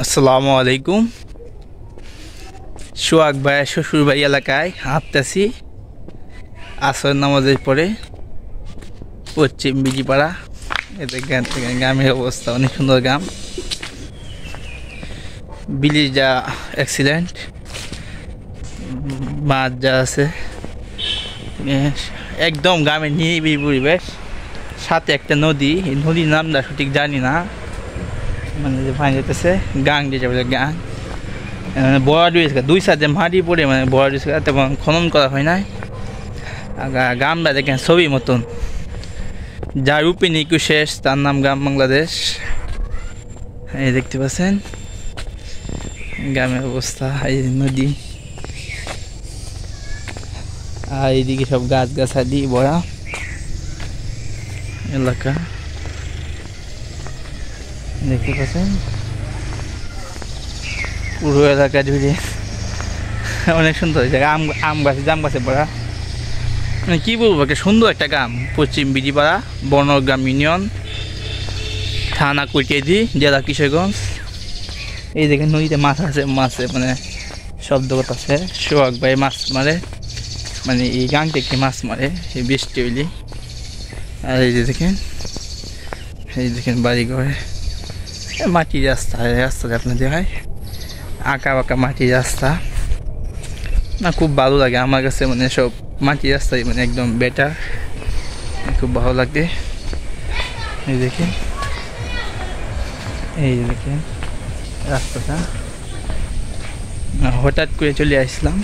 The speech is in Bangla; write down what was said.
আসসালামু আলাইকুম। সোহাগ ভাই শ্বশুর বাড়ি এলাকায় হাঁটতেছি আসর নামাজের পরে পশ্চিম বিজিপাড়া। এদের গ্রামের অবস্থা অনেক সুন্দর গ্রাম, বিলিজ যা এক্সিলেন্ট, মাছ যা আছে একদম গ্রামের নিরিবিলি পরিবেশ, সাথে একটা নদী। এই নদীর নামটা সঠিক জানি না, মানে যে পানি যেতেছে গাং যেটা বলে গাং, বড় রয়েছে দুই সাইডে মাটি পড়ে, মানে বড় রয়েছে তেমন খনন করা হয় নাই। গ্রামটা দেখেন ছবি মতন, যার রূপে নিকু শেষ তার নাম গ্রাম বাংলাদেশ। এই দেখতে পাচ্ছেন গ্রামের অবস্থা, এই নদী আর এইদিকে সব গাছ গাছালি ভরা এলাকা দেখতে পাচ্ছেন। পুরো এলাকা জুড়ে অনেক সুন্দর জায়গা, আম গাছে জাম গাছে ভরা, মানে কী বলবো, একটা সুন্দর একটা গ্রাম। পশ্চিম বিজিপাড়া, বনগ্রাম ইউনিয়ন, থানা কুইকেদি, জেলা কিশোরগঞ্জ। এই দেখেন নদীতে মাছ আছে, মাছে মানে শব্দ করতেছে। সোহাগ ভাই মাছ মারে, মানে এই গাং থেকে মাছ মারে এই বৃষ্টি হইলি। আর এই যে দেখেন বাড়িঘর, মাটির রাস্তা, রাস্তাতে আপনার দেখায় আঁকা বাঁকা মাটির রাস্তা। না খুব ভালো লাগে আমার কাছে, মানে সব মাটির রাস্তায় মানে একদম বেটার, খুব ভালো লাগে। এই দেখেন রাস্তাটা হঠাৎ করে চলে আসলাম।